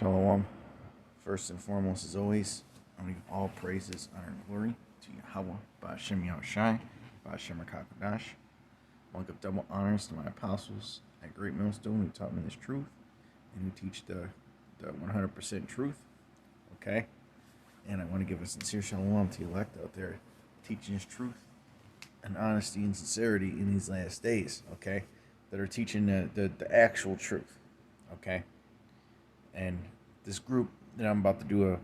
Shalom. First and foremost, as always, I want to give all praises, honor, and glory to Yahweh, Ba'ashem Yahushai, Ba'ashem HaKadosh. I want to give double honors to my apostles at Great Millstone who taught me this truth and who teach the 100% truth. Okay? And I want to give a sincere shalom to the elect out there teaching this truth and honesty and sincerity in these last days. Okay? That are teaching the actual truth. Okay? And this group that I'm about to do a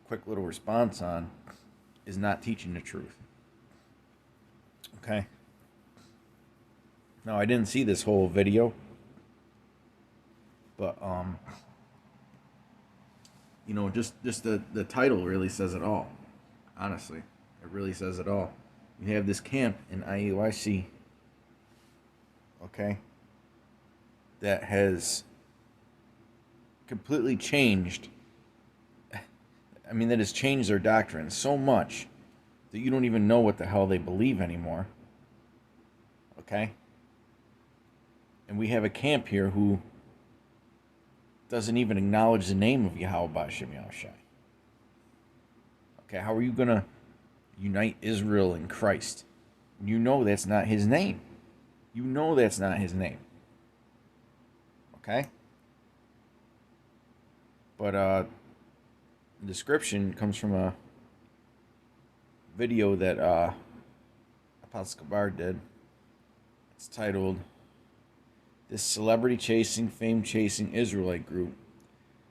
quick little response on is not teaching the truth. Okay? Now, I didn't see this whole video, but just the title really says it all. Honestly, it really says it all. You have this camp in IUIC, okay, that has completely changed. I mean, that has changed their doctrine so much that you don't even know what the hell they believe anymore. Okay? And we have a camp here who doesn't even acknowledge the name of Yahweh Ba'ashem Yahushai. Okay, how are you going to unite Israel in Christ? You know that's not his name. You know that's not his name. Okay? But the description comes from a video that Apostle Kabar did. It's titled, "This celebrity chasing, fame chasing Israelite group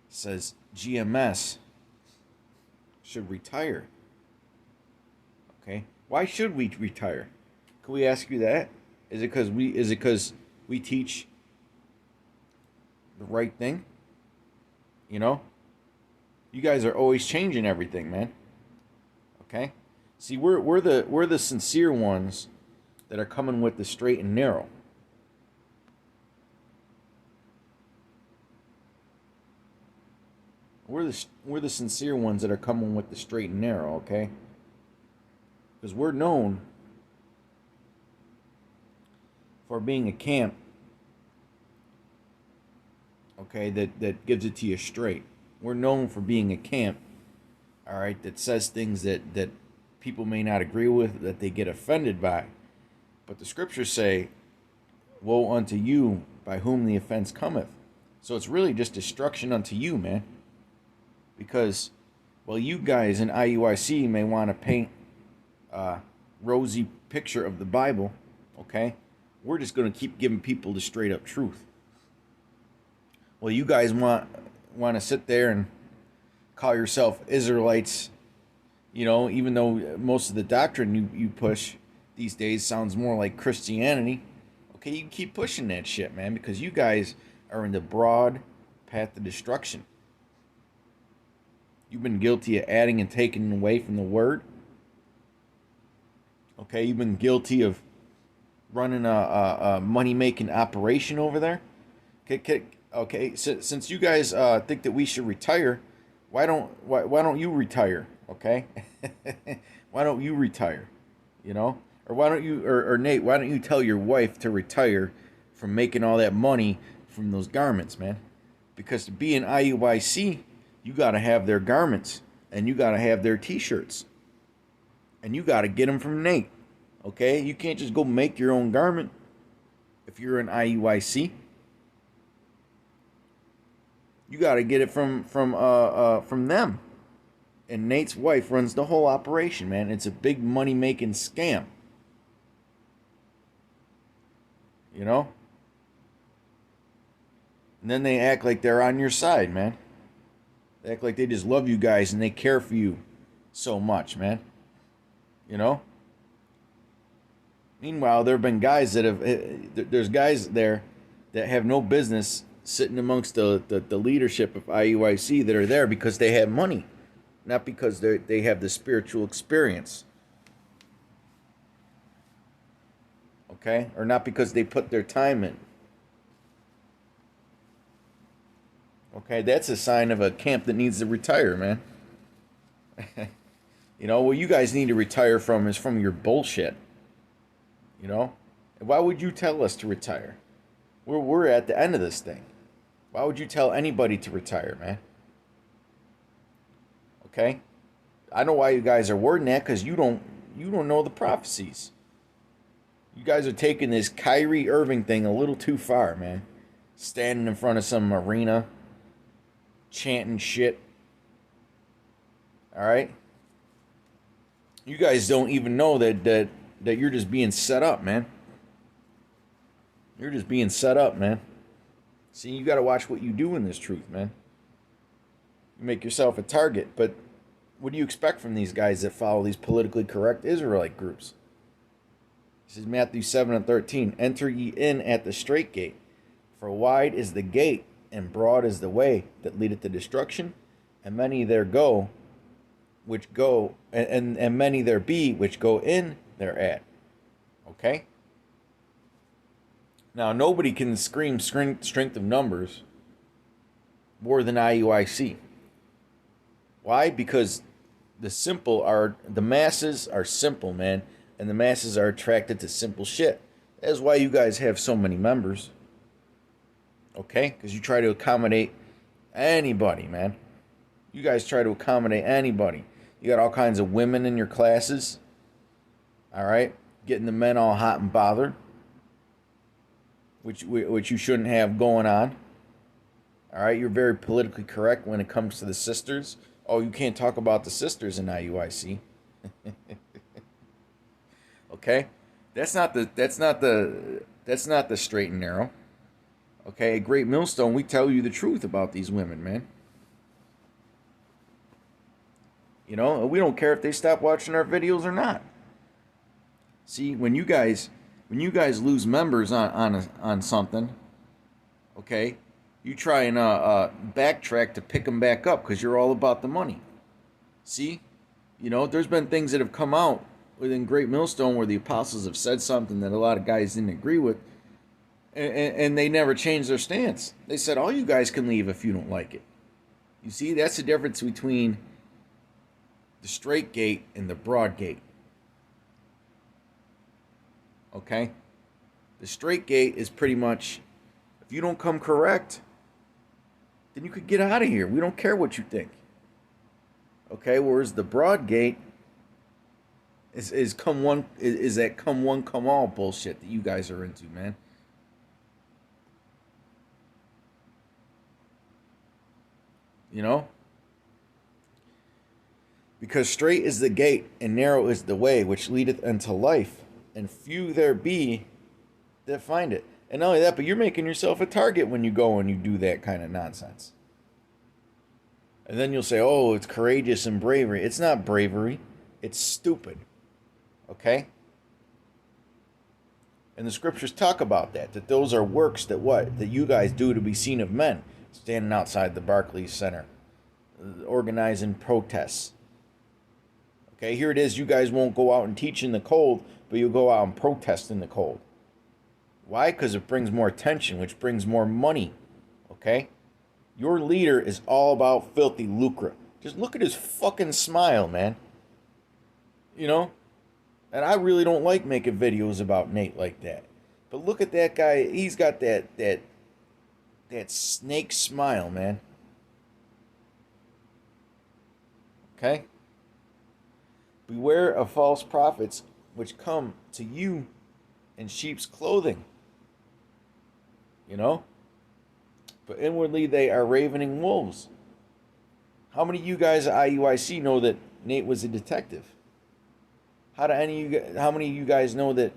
says GMS should retire." Okay? Why should we retire? Can we ask you that? Is it because we teach the right thing? You know? You guys are always changing everything, man. Okay? See, we're the sincere ones that are coming with the straight and narrow. We're the sincere ones that are coming with the straight and narrow, okay? Because we're known for being a camp, okay, that gives it to you straight. We're known for being a camp, all right, that says things that people may not agree with, that they get offended by. But the scriptures say, "Woe unto you by whom the offense cometh." So it's really just destruction unto you, man. Because, well, you guys in IUIC may want to paint a rosy picture of the Bible, okay? We're just going to keep giving people the straight up truth. Well, you guys want to sit there and call yourself Israelites, you know, even though most of the doctrine you push these days sounds more like Christianity. Okay, you keep pushing that shit, man, because you guys are in the broad path of destruction. You've been guilty of adding and taking away from the word. Okay, you've been guilty of running a money-making operation over there. Okay, since you guys think that we should retire, why don't you retire? Okay, why don't you retire? You know, or why don't you, or Nate, why don't you tell your wife to retire from making all that money from those garments, man? Because to be an IUIC, you got to have their garments, and you got to have their T-shirts, and you got to get them from Nate. Okay, you can't just go make your own garment if you're an IUIC. You got to get it from them. And Nate's wife runs the whole operation, man. It's a big money-making scam. You know? And then they act like they're on your side, man. They act like they just love you guys and they care for you so much, man. You know? Meanwhile, there have been guys that have... There's guys there that have no business sitting amongst the leadership of IUIC that are there because they have money. Not because they have the spiritual experience. Okay? Or not because they put their time in. Okay, that's a sign of a camp that needs to retire, man. You know, what you guys need to retire from is from your bullshit. You know? Why would you tell us to retire? We're at the end of this thing. Why would you tell anybody to retire, man? Okay? I know why you guys are wording that, because you don't know the prophecies. You guys are taking this Kyrie Irving thing a little too far, man. Standing in front of some arena, chanting shit. All right? You guys don't even know that you're just being set up, man. You're just being set up, man. See, you got to watch what you do in this truth, man. You make yourself a target, but what do you expect from these guys that follow these politically correct Israelite groups? This is Matthew 7 and 13. Enter ye in at the strait gate, for wide is the gate, and broad is the way that leadeth to destruction, and many there go, which go, and many there be which go in thereat. Okay? Now, nobody can scream strength of numbers more than IUIC. Why? Because the masses are simple, man, and the masses are attracted to simple shit. That's why you guys have so many members. Okay? Because you try to accommodate anybody, man. You guys try to accommodate anybody. You got all kinds of women in your classes. All right? Getting the men all hot and bothered. Which you shouldn't have going on. All right? You're very politically correct when it comes to the sisters. Oh, you can't talk about the sisters in IUIC. Okay? That's not the straight and narrow. Okay, at Great Millstone, we tell you the truth about these women, man. You know, we don't care if they stop watching our videos or not. See, when you guys lose members on something, okay, you try and backtrack to pick them back up because you're all about the money. See, you know, there's been things that have come out within Great Millstone where the apostles have said something that a lot of guys didn't agree with, and they never changed their stance. They said, all you guys can leave if you don't like it. You see, that's the difference between the straight gate and the broad gate. Okay? The straight gate is pretty much, if you don't come correct, then you could get out of here. We don't care what you think. Okay? Whereas the broad gate is come one, is that come one, come all bullshit that you guys are into, man. You know? Because straight is the gate, and narrow is the way which leadeth unto life, and few there be that find it. And not only that, but you're making yourself a target when you go and you do that kind of nonsense. And then you'll say, oh, it's courageous and bravery. It's not bravery. It's stupid. Okay? And the scriptures talk about that those are works that what? That you guys do to be seen of men. Standing outside the Barclays Center. Organizing protests. Okay, here it is. You guys won't go out and teach in the cold, but you'll go out and protest in the cold. Why? Because it brings more attention, which brings more money. Okay? Your leader is all about filthy lucre. Just look at his fucking smile, man. You know? And I really don't like making videos about Nate like that. But look at that guy. He's got that snake smile, man. Okay? Beware of false prophets which come to you in sheep's clothing. You know? But inwardly they are ravening wolves. How many of you guys at IUIC know that Nate was a detective? How many of you guys know that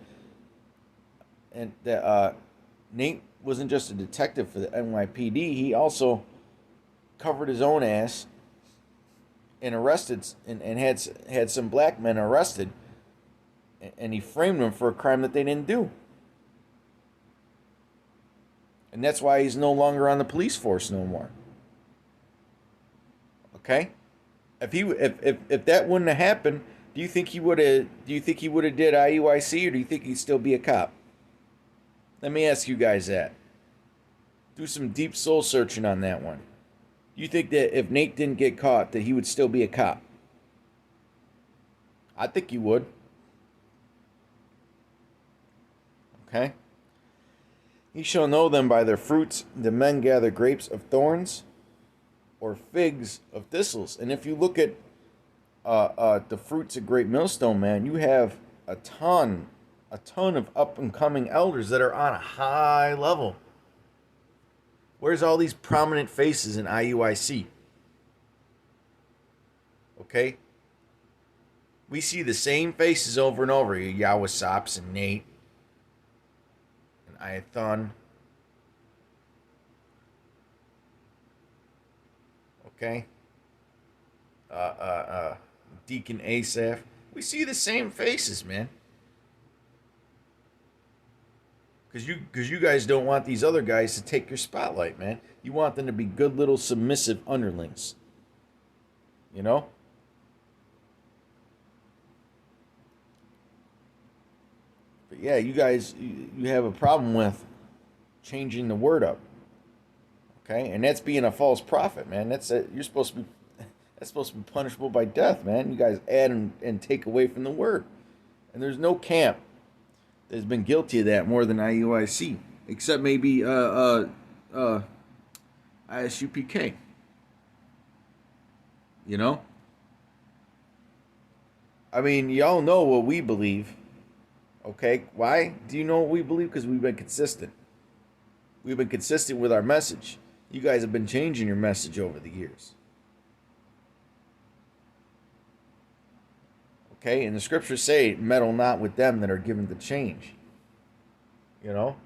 Nate wasn't just a detective for the NYPD, he also covered his own ass and arrested and had some black men arrested, and he framed them for a crime that they didn't do. And that's why he's no longer on the police force no more. Okay? If that wouldn't have happened, do you think he would have did IUIC, or do you think he'd still be a cop? Let me ask you guys that. Do some deep soul searching on that one. You think that if Nate didn't get caught, that he would still be a cop? I think he would. Okay? He shall know them by their fruits. The men gather grapes of thorns or figs of thistles. And if you look at the fruits of Great Millstone, man, you have a ton of up and coming elders that are on a high level. Where's all these prominent faces in IUIC? Okay? We see the same faces over and over. Yahweh Sops and Nate and Iathon. Okay? Deacon Asaph. We see the same faces, man. Because you guys don't want these other guys to take your spotlight, man. You want them to be good little submissive underlings. You know? But yeah, you guys, you have a problem with changing the word up. Okay? And that's being a false prophet, man. You're supposed to be, that's supposed to be punishable by death, man. You guys add and take away from the word. And there's no camp that's been guilty of that more than IUIC, except maybe ISUPK. You know? I mean, y'all know what we believe. Okay? Why do you know what we believe? Because we've been consistent. We've been consistent with our message. You guys have been changing your message over the years. Okay? And the scriptures say, meddle not with them that are given to change. You know?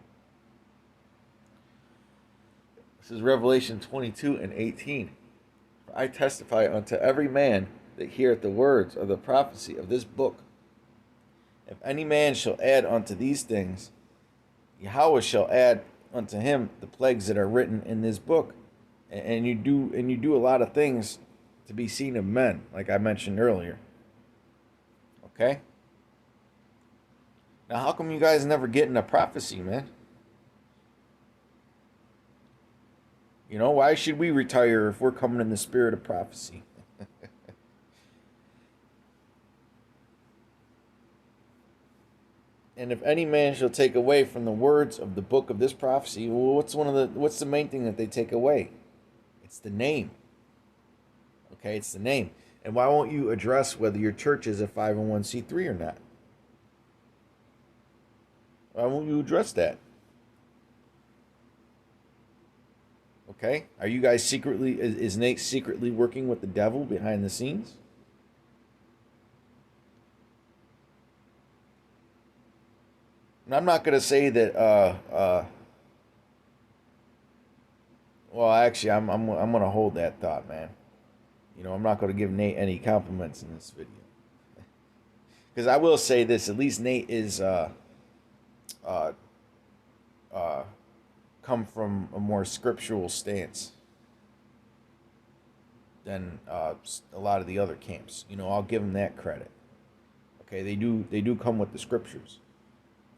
This is Revelation 22 and 18. For I testify unto every man that heareth the words of the prophecy of this book. If any man shall add unto these things, Yahweh shall add unto him the plagues that are written in this book. And you do a lot of things to be seen of men, like I mentioned earlier. Okay? Now, how come you guys never get in a prophecy, man? You know, why should we retire if we're coming in the spirit of prophecy? And if any man shall take away from the words of the book of this prophecy, well, what's the main thing that they take away? It's the name. Okay, it's the name. And why won't you address whether your church is a 501c3 or not? Why won't you address that? Okay? Are you guys is Nate secretly working with the devil behind the scenes? And I'm not going to say that, well, actually, I'm going to hold that thought, man. You know, I'm not going to give Nate any compliments in this video. Because I will say this, at least Nate is, come from a more scriptural stance than a lot of the other camps. You know, I'll give them that credit. Okay, they do come with the scriptures.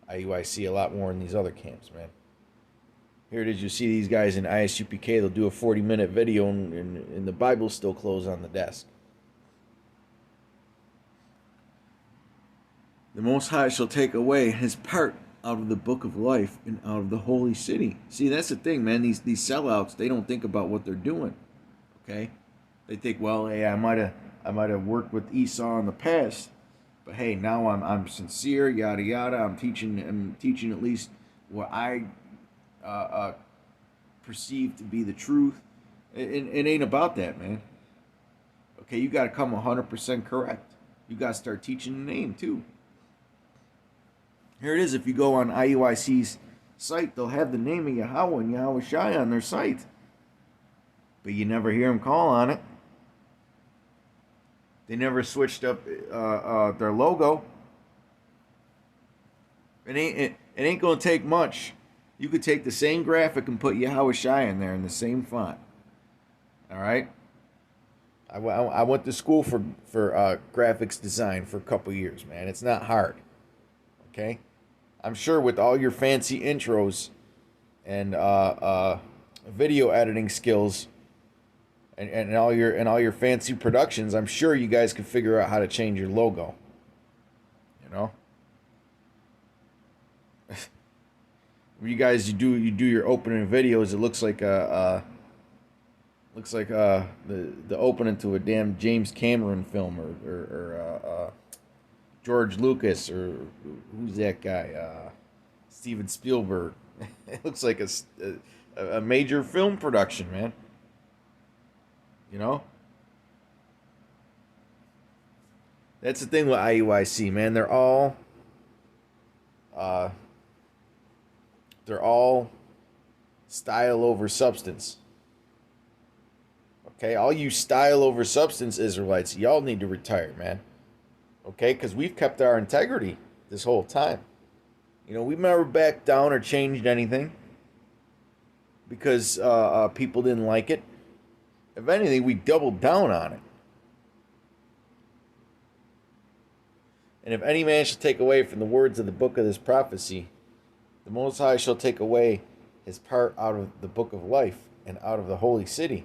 I see a lot more in these other camps, man. Here it is, you see these guys in ISUPK, they'll do a 40-minute video and the Bible's still closed on the desk. The Most High shall take away his part out of the book of life and out of the holy city. See, that's the thing, man. These sellouts, they don't think about what they're doing. Okay? They think, well, hey, I might have worked with Esau in the past, but hey, now I'm sincere, yada yada. I'm teaching at least what I perceive to be the truth. It ain't about that, man. Okay, you got to come 100% correct. You got to start teaching the name too. Here it is. If you go on IUIC's site, they'll have the name of Yahweh and Yahweh Shai on their site, but you never hear them call on it. They never switched up their logo. It ain't gonna take much. You could take the same graphic and put Yahweh Shai in there in the same font. All right. I went to school for graphics design for a couple years, man. It's not hard. Okay. I'm sure with all your fancy intros and video editing skills and all your fancy productions, I'm sure you guys can figure out how to change your logo. You know? You guys, you do your opening videos. It looks like the opening to a damn James Cameron film, or George Lucas, or who's that guy? Steven Spielberg. It looks like a major film production, man. You know, that's the thing with IUIC, man. Uh, they're all style over substance. Okay, all you style over substance Israelites, y'all need to retire, man. Okay, because we've kept our integrity this whole time. We never backed down or changed anything because people didn't like it. If anything, we doubled down on it. And if any man shall take away from the words of the book of this prophecy, the Most High shall take away his part out of the book of life and out of the holy city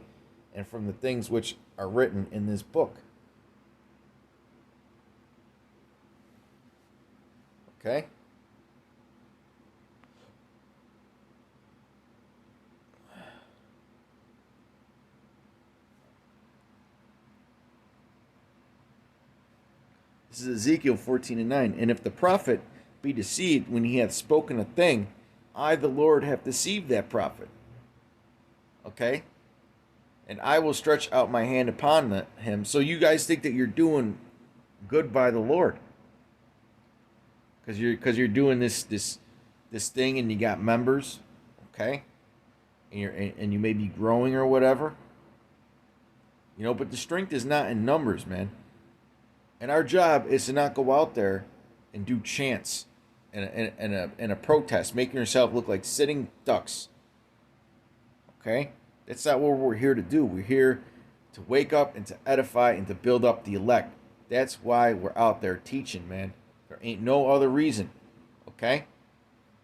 and from the things which are written in this book. Okay? This is Ezekiel 14:9. And if the prophet be deceived when he hath spoken a thing, I, the Lord, have deceived that prophet. Okay? And I will stretch out my hand upon him. So you guys think that you're doing good by the Lord. Because you're doing this thing and you got members, okay? And you may be growing or whatever. But the strength is not in numbers, man. And our job is to not go out there and do chants and a protest, making yourself look like sitting ducks. Okay? That's not what we're here to do. We're here to wake up and to edify and to build up the elect. That's why we're out there teaching, man. There ain't no other reason. Okay?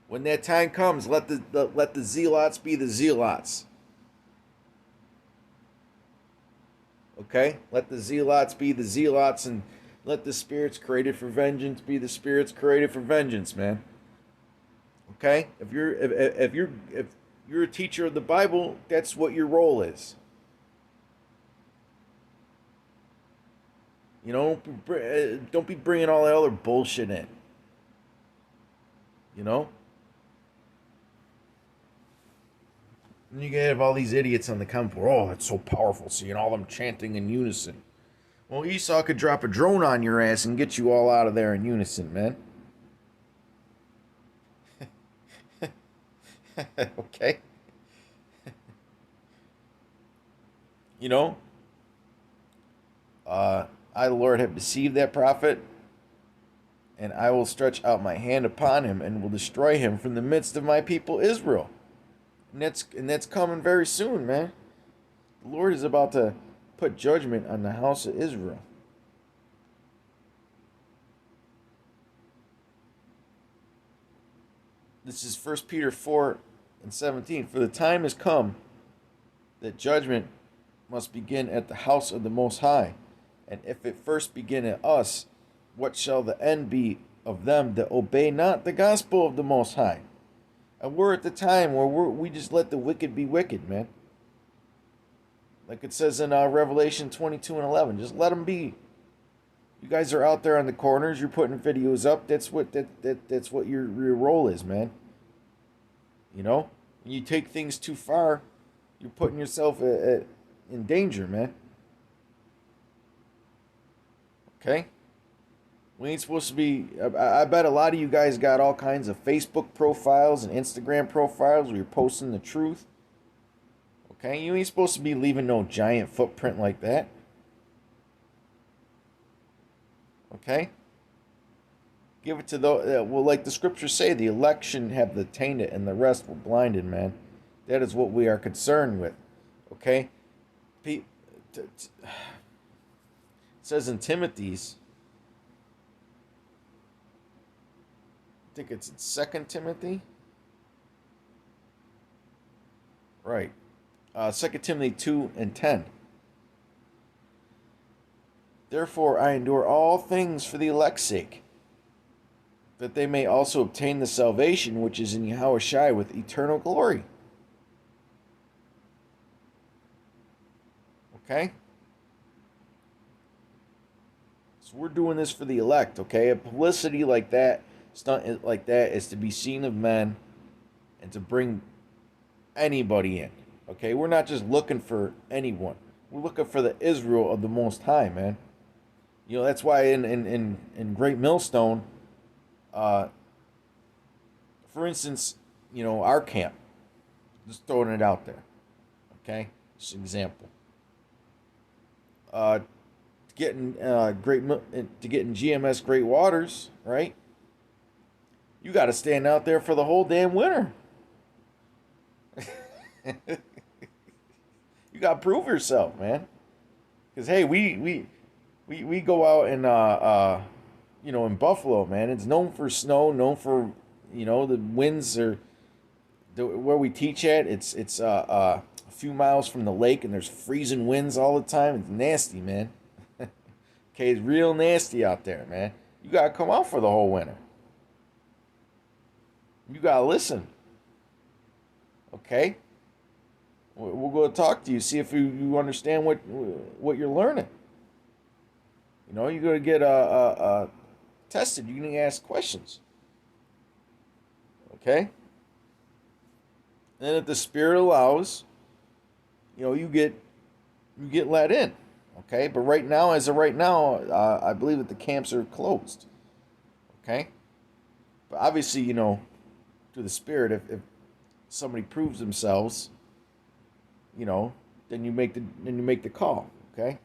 When that time comes, let the zealots be the zealots. Okay? Let the zealots be the zealots, and let the spirits created for vengeance be the spirits created for vengeance, man. Okay? If you're a teacher of the Bible, that's what your role is. Don't be bringing all that other bullshit in. And you can have all these idiots on the comment for, oh, that's so powerful, seeing all them chanting in unison. Well, Esau could drop a drone on your ass and get you all out of there in unison, man. Okay? I, the Lord, have deceived that prophet, and I will stretch out my hand upon him and will destroy him from the midst of my people Israel. And that's coming very soon, man. The Lord is about to put judgment on the house of Israel. This is 1 Peter 4:17. For the time has come that judgment must begin at the house of the Most High. And if it first begin at us, what shall the end be of them that obey not the gospel of the Most High? And we're at the time where we just let the wicked be wicked, man. Like it says in Revelation 22:11, just let them be. You guys are out there on the corners. You're putting videos up. That's what that's what your role is, man. When you take things too far, you're putting yourself in danger, man. Okay? We ain't supposed to be. I bet a lot of you guys got all kinds of Facebook profiles and Instagram profiles where you're posting the truth. Okay? You ain't supposed to be leaving no giant footprint like that. Okay? Give it to those. Well, like the scriptures say, the election have attained it and the rest were blinded, man. That is what we are concerned with. Okay? It says in Timothy's, I think it's in 2 Timothy. Right. 2 Timothy 2:10. Therefore I endure all things for the elect's sake, that they may also obtain the salvation which is in Yahushua with eternal glory. Okay? So we're doing this for the elect, okay? A publicity like that, stunt like that, is to be seen of men and to bring anybody in. Okay? We're not just looking for anyone. We're looking for the Israel of the Most High, man. You know, that's why in Great Millstone, for instance, you know, our camp, just throwing it out there, okay? Just an example. To get in GMS Great Waters, right? You got to stand out there for the whole damn winter. You got to prove yourself, man. Because hey, we go out and you know, in Buffalo, man, it's known for snow, known for, you know, the winds are where we teach at. It's a few miles from the lake, and there's freezing winds all the time. It's nasty, man. Okay, it's real nasty out there, man. You gotta come out for the whole winter. You gotta listen. Okay, we'll go talk to you, see if you understand what you're learning. You know, you're gonna get tested. You're gonna ask questions. Okay. And if the Spirit allows, you know, you get let in. Okay, but right now, as of right now, I believe that the camps are closed. Okay, but obviously, you know, to the Spirit, if somebody proves themselves, you know, then you make the call. Okay.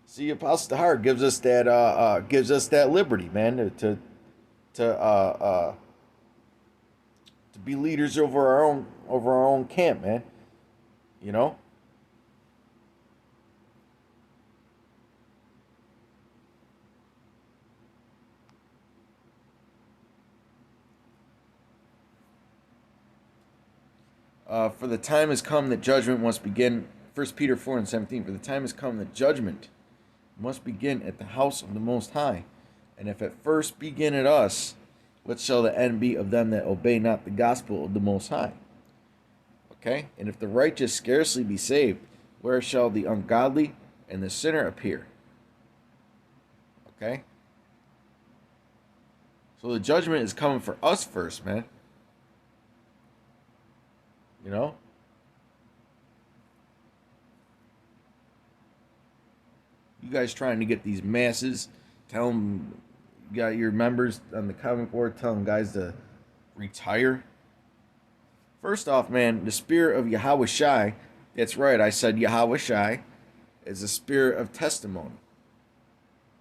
See, Apostle Tahar gives us that liberty, man, to be leaders over our own camp, man. You know. For the time has come that judgment must begin. 1 Peter 4:17. For the time has come that judgment must begin at the house of the Most High. And if at first begin at us, what shall the end be of them that obey not the gospel of the Most High? Okay? And if the righteous scarcely be saved, where shall the ungodly and the sinner appear? Okay? So the judgment is coming for us first, man. You know? You guys trying to get these masses, tell them, you got your members on the comment board telling guys to retire. First off, man, the spirit of Yahushua, that's right, I said Yahushua, is a spirit of testimony.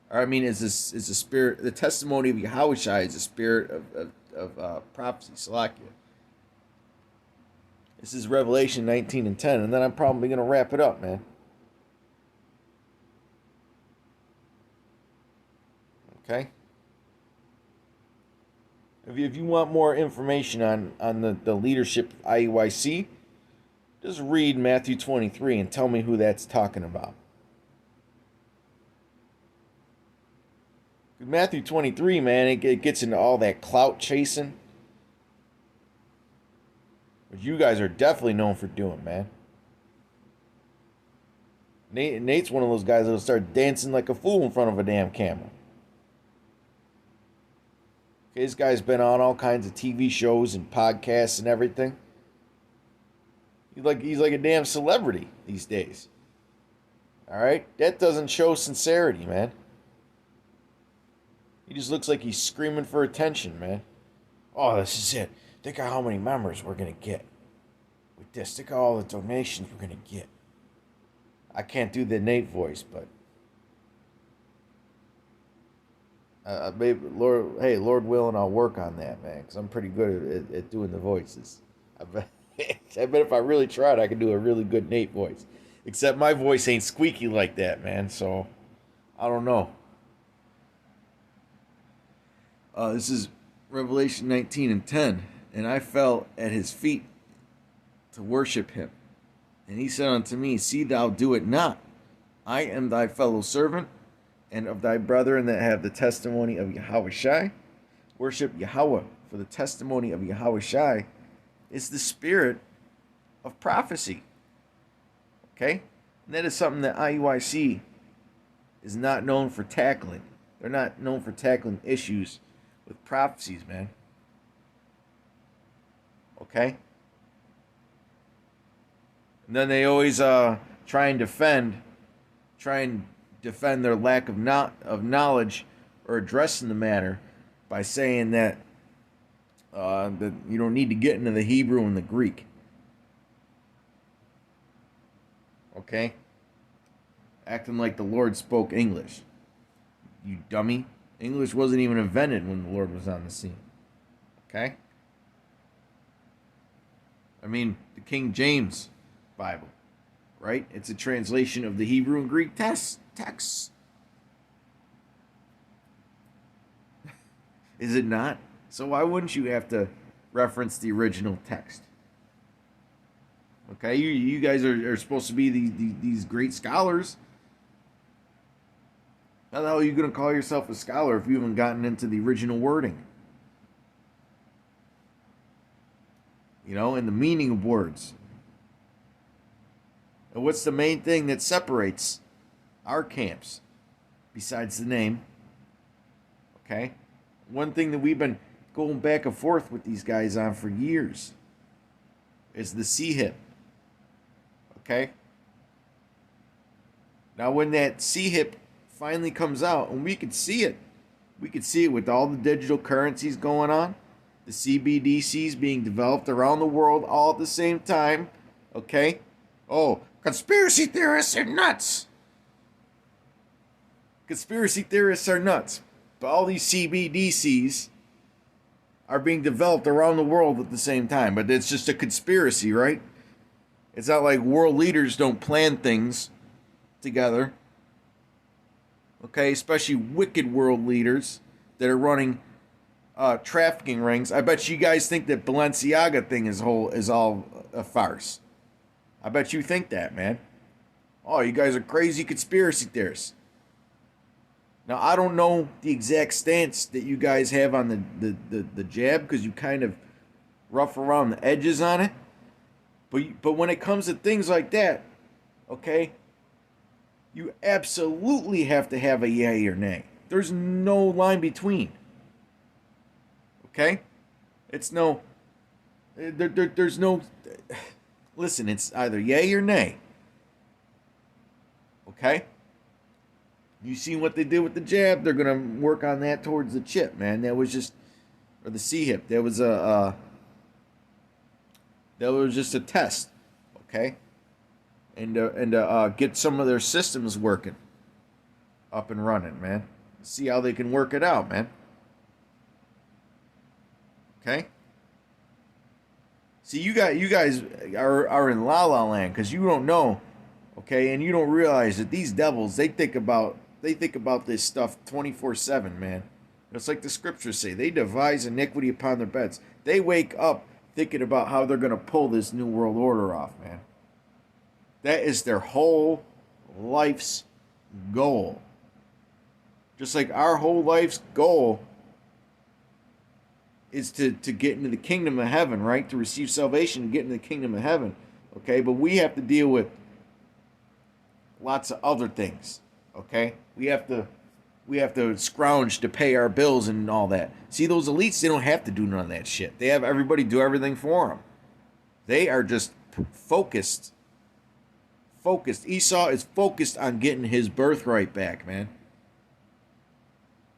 Or I mean, is a spirit, the testimony of Yahushua is a spirit of prophecy, Salakia. This is Revelation 19:10, and then I'm probably going to wrap it up, man. Okay? If you want more information on the leadership of IUIC, just read Matthew 23 and tell me who that's talking about. Matthew 23, man, it gets into all that clout chasing, which you guys are definitely known for doing, man. Nate's one of those guys that'll start dancing like a fool in front of a damn camera. Okay, this guy's been on all kinds of TV shows and podcasts and everything. He's like a damn celebrity these days. All right, that doesn't show sincerity, man. He just looks like he's screaming for attention, man. Oh, this is it. Think of how many members we're gonna get with this. Think of all the donations we're gonna get. I can't do the Nate voice, but maybe Lord willing, I'll work on that, man, because I'm pretty good at doing the voices. I bet if I really tried, I could do a really good Nate voice. Except my voice ain't squeaky like that, man. So I don't know. This is Revelation 19:10, and I fell at his feet to worship him. And he said unto me, See thou do it not. I am thy fellow servant, and of thy brethren that have the testimony of Yahushua. worship Yahweh, for the testimony of Yahweh Shai is the spirit of prophecy. Okay? And that is something that IUIC is not known for tackling. They're not known for tackling issues with prophecies, man. Okay? And then they always try and defend their lack of knowledge or addressing the matter by saying that you don't need to get into the Hebrew and the Greek. Okay? Acting like the Lord spoke English. You dummy. English wasn't even invented when the Lord was on the scene. Okay? I mean, the King James Bible, right? It's a translation of the Hebrew and Greek texts. Is it not? So why wouldn't you have to reference the original text? Okay, you guys are supposed to be these great scholars. How the hell are you going to call yourself a scholar if you haven't gotten into the original wording? You know, and the meaning of words. And what's the main thing that separates our camps besides the name? Okay? One thing that we've been going back and forth with these guys on for years is the C-hip. Okay? Now, when that C-hip finally comes out, and we could see it with all the digital currencies going on, the CBDCs being developed around the world all at the same time. Okay? Oh, conspiracy theorists are nuts. Conspiracy theorists are nuts. But all these CBDCs are being developed around the world at the same time. But it's just a conspiracy, right? It's not like world leaders don't plan things together. Okay, especially wicked world leaders that are running trafficking rings. I bet you guys think that Balenciaga thing is all a farce. I bet you think that, man. Oh, you guys are crazy conspiracy theorists. Now, I don't know the exact stance that you guys have on the jab, because you kind of rough around the edges on it. But when it comes to things like that, okay, you absolutely have to have a yay or nay. There's no line between. Okay? It's no... there's no... Listen, it's either yay or nay. Okay? You see what they did with the jab? They're going to work on that towards the chip, man. That was just... Or the C-hip. That was that was just a test. Okay? And get some of their systems working. Up and running, man. See how they can work it out, man. Okay? See, you guys are in la la land because you don't know, okay, and you don't realize that these devils, they think about this stuff 24/7, man. It's like the scriptures say, they devise iniquity upon their beds. They wake up thinking about how they're gonna pull this new world order off, man. That is their whole life's goal. Just like our whole life's goal is to get into the kingdom of heaven, right? To receive salvation and get into the kingdom of heaven. Okay, but we have to deal with lots of other things. Okay? We have to scrounge to pay our bills and all that. See, those elites, they don't have to do none of that shit. They have everybody do everything for them. They are just focused. Esau is focused on getting his birthright back, man.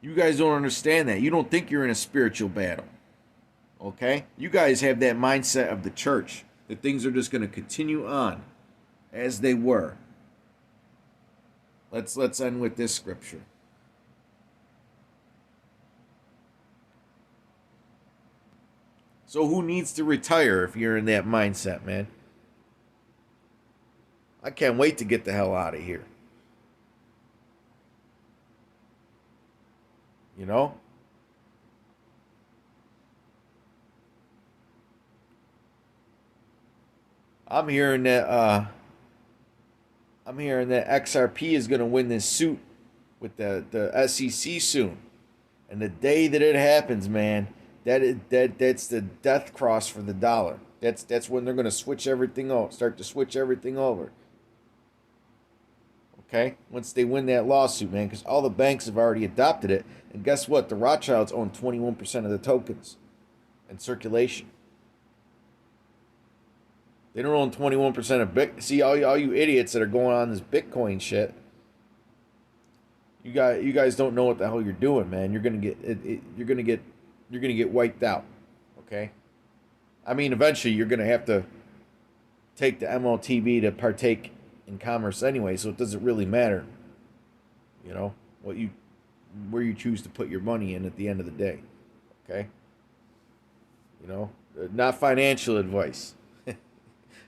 You guys don't understand that. You don't think you're in a spiritual battle. Okay? You guys have that mindset of the church, that things are just going to continue on as they were. Let's end with this scripture. So who needs to retire if you're in that mindset, man? I can't wait to get the hell out of here. You know? I'm hearing that XRP is going to win this suit with the SEC soon. And the day that it happens, man, that's the death cross for the dollar. That's when they're gonna switch everything over, start to switch everything over. Okay, once they win that lawsuit, man, because all the banks have already adopted it, and guess what? The Rothschilds own 21% of the tokens in circulation. They don't own 21% of Bitcoin. See, all you idiots that are going on this Bitcoin shit. You guys don't know what the hell you're doing, man. You're gonna get you're gonna get wiped out. Okay. I mean, eventually you're gonna have to take the MLTB to partake in commerce anyway, so it doesn't really matter. You know where you choose to put your money in at the end of the day. Okay. Not financial advice.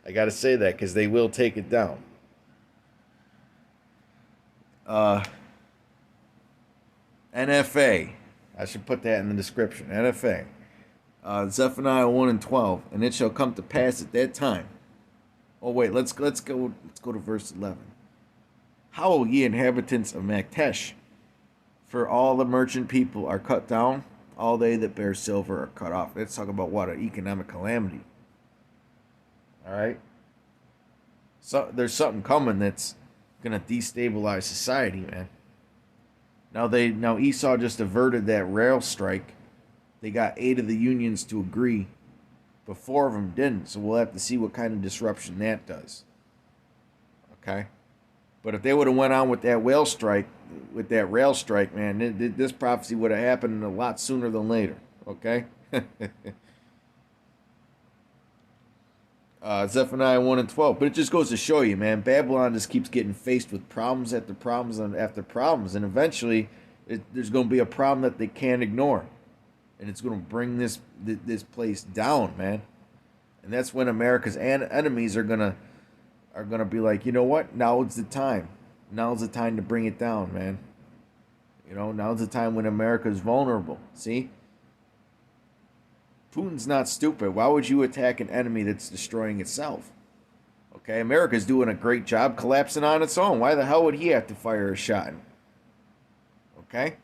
I got to say that because they will take it down. NFA. I should put that in the description. NFA. Zephaniah 1 and 12. And it shall come to pass at that time. Oh wait, let's go to verse 11. Howl ye inhabitants of Maktesh, for all the merchant people are cut down, all they that bear silver are cut off. Let's talk about what? An economic calamity. Alright? So there's something coming that's gonna destabilize society, man. Now Esau just averted that rail strike. They got 8 of the unions to agree, but 4 of them didn't. So we'll have to see what kind of disruption that does. Okay, but if they would have went on with that rail strike, man, this prophecy would have happened a lot sooner than later. Okay. Zephaniah 1 and 12. But it just goes to show you, man, Babylon just keeps getting faced with problems after problems after problems. And eventually, there's going to be a problem that they can't ignore. And it's going to bring this place down, man. And that's when America's enemies are going to be like, you know what? Now is the time. Now's the time to bring it down, man. Now's the time when America is vulnerable. See? Putin's not stupid. Why would you attack an enemy that's destroying itself? Okay, America's doing a great job collapsing on its own. Why the hell would he have to fire a shot? Okay?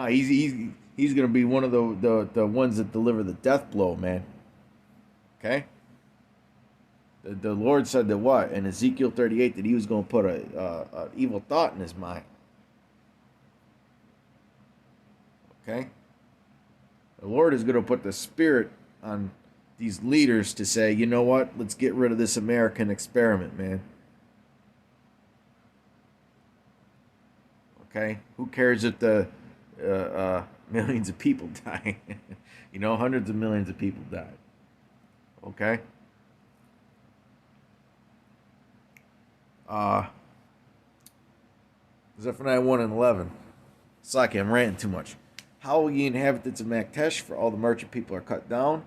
He's going to be one of the ones that deliver the death blow, man. Okay? The Lord said that what? In Ezekiel 38 that he was going to put a evil thought in his mind. Okay? The Lord is going to put the spirit on these leaders to say, you know what? Let's get rid of this American experiment, man. Okay? Who cares if the millions of people die? Hundreds of millions of people died. Okay? Zephaniah 1 and 11. Saki, I'm ranting too much. Howl ye inhabitants of Maktesh, for all the merchant people are cut down,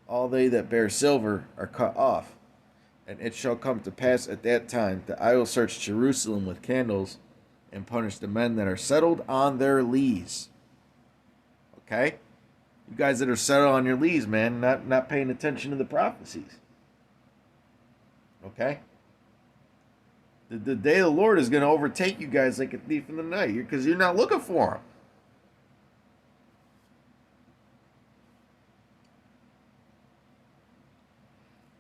all they that bear silver are cut off. And it shall come to pass at that time that I will search Jerusalem with candles, and punish the men that are settled on their lees. Okay? You guys that are settled on your lees, man, not paying attention to the prophecies. Okay? The day of the Lord is going to overtake you guys like a thief in the night, because you're not looking for him.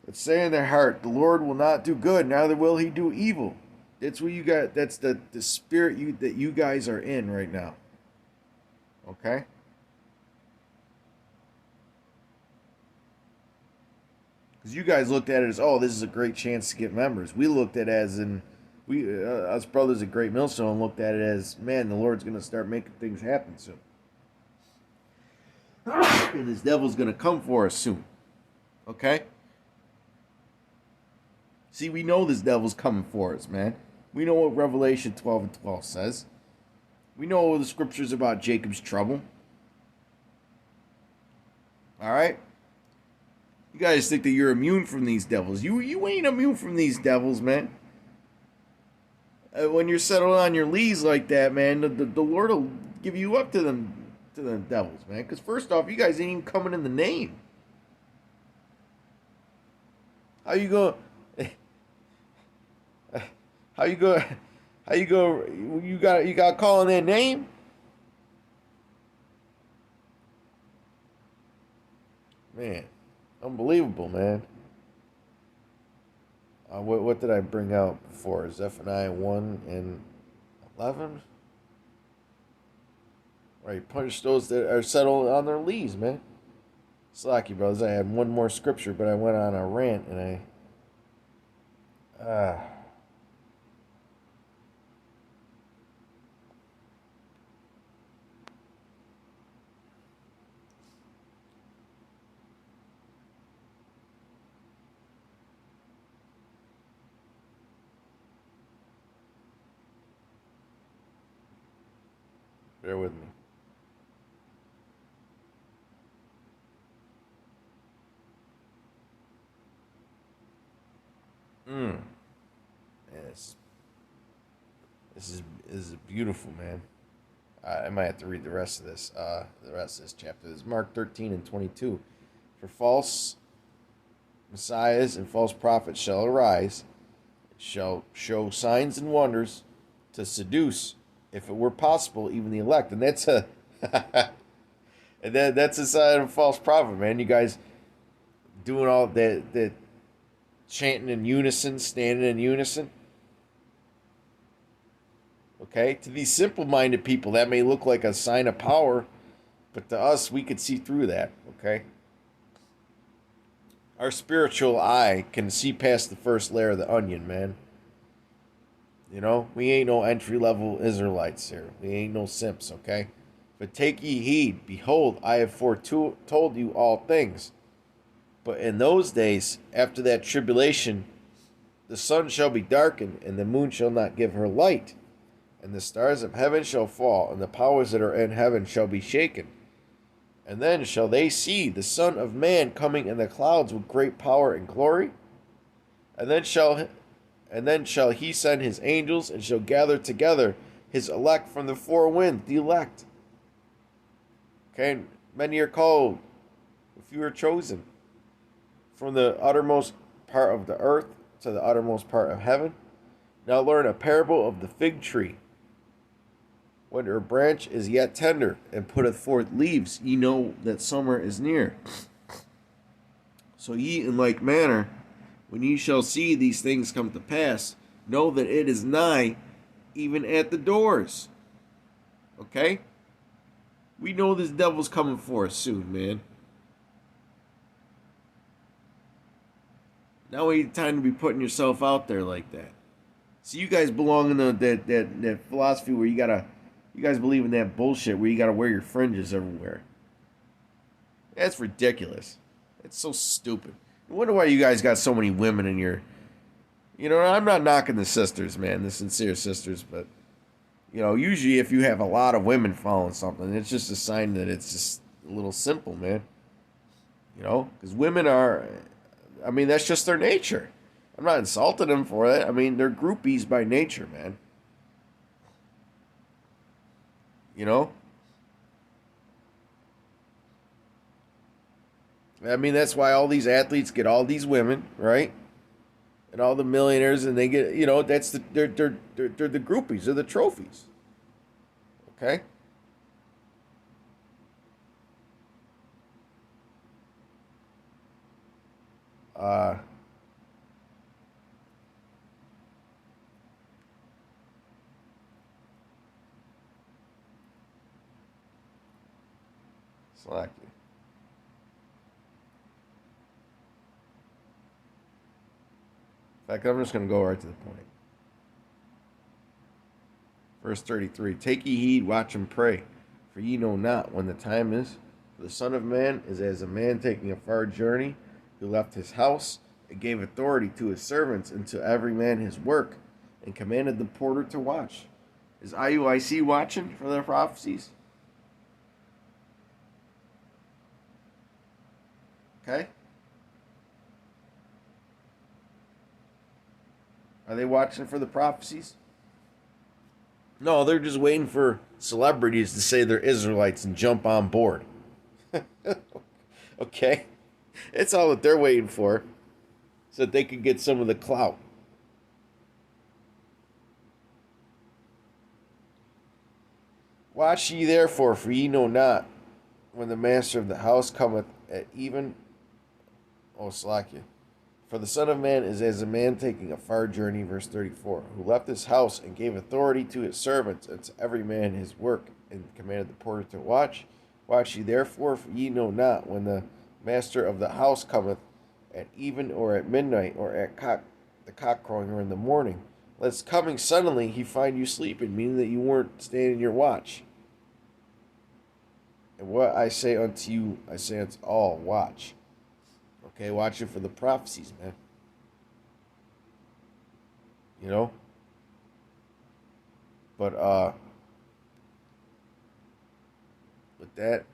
But say in their heart, the Lord will not do good, neither will he do evil. That's what you got. That's the spirit that you guys are in right now. Okay? Because you guys looked at it as, oh, this is a great chance to get members. We looked at it as us brothers at Great Millstone looked at it as, man, the Lord's going to start making things happen soon. And this devil's going to come for us soon. Okay? See, we know this devil's coming for us, man. We know what Revelation 12 and 12 says. We know the scriptures about Jacob's trouble. Alright? You guys think that you're immune from these devils. You ain't immune from these devils, man. When you're settled on your lees like that, man, the Lord will give you up to the devils, man. Because first off, you guys ain't even coming in the name. How you go? You got calling their name? Man, unbelievable, man. What did I bring out before? Zephaniah 1 and 11? Right, punish those that are settled on their lees, man. Slacky brothers, I had one more scripture, but I went on a rant and bear with me. Mm. Yes. This is beautiful, man. I might have to read the rest of this chapter. This is Mark 13 and 22. For false messiahs and false prophets shall arise, shall show signs and wonders to seduce, if it were possible, even the elect. And that's a and that's a sign of a false prophet, man. You guys doing all that chanting in unison, standing in unison. Okay? To these simple minded people, that may look like a sign of power, but to us, we could see through that. Okay? Our spiritual eye can see past the first layer of the onion, man. You know, we ain't no entry level Israelites here. We ain't no simps, okay? But take ye heed, behold, I have foretold you all things. But in those days, after that tribulation, the sun shall be darkened, and the moon shall not give her light, and the stars of heaven shall fall, and the powers that are in heaven shall be shaken. And then shall they see the Son of Man coming in the clouds with great power and glory. And then shall he send his angels, and shall gather together his elect from the four winds, the elect. Okay, many are called, a few are chosen. From the uttermost part of the earth to the uttermost part of heaven. Now learn a parable of the fig tree. When her branch is yet tender, and putteth forth leaves, ye know that summer is near. So ye in like manner, when ye shall see these things come to pass, know that it is nigh, even at the doors. Okay? We know this devil's coming for us soon, man. Now ain't time to be putting yourself out there like that. So you guys belong in that philosophy where you guys believe in that bullshit where you gotta wear your fringes everywhere. That's ridiculous. It's so stupid. I wonder why you guys got so many women in your... You know, I'm not knocking the sisters, man, the sincere sisters, but, you know, usually if you have a lot of women following something, it's just a sign that it's just a little simple, man. You know, because women are... I mean, that's just their nature. I'm not insulting them for that. I mean, they're groupies by nature, man. You know? I mean, that's why all these athletes get all these women, right? And all the millionaires, and they get, you know, they're the groupies, they're the trophies. Okay? Uh, Slack you. In fact, I'm just going to go right to the point. Verse 33, take ye heed, watch and pray, for ye know not when the time is. For the Son of Man is as a man taking a far journey, who left his house, and gave authority to his servants, and to every man his work, and commanded the porter to watch. Is IUIC watching for their prophecies? Okay? Are they watching for the prophecies? No, they're just waiting for celebrities to say they're Israelites and jump on board. Okay? It's all that they're waiting for, so that they can get some of the clout. Watch ye therefore, for ye know not when the master of the house cometh at even, Oh, Slakia. For the Son of Man is as a man taking a far journey, verse 34, who left his house and gave authority to his servants, and to every man his work, and commanded the porter to watch. Watch ye therefore, for ye know not when the master of the house cometh, at even or at midnight, or at the cock crowing, or in the morning. Lest coming suddenly he find you sleeping, meaning that you weren't staying in your watch. And what I say unto you, I say unto all, watch. Okay, watching for the prophecies, man. You know? But with that,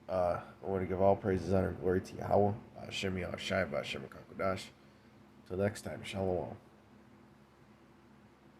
I want to give all praises, honor, and glory to Yahweh, Hashem Yahushai, Hashem Kakodash. Till next time, Shalom.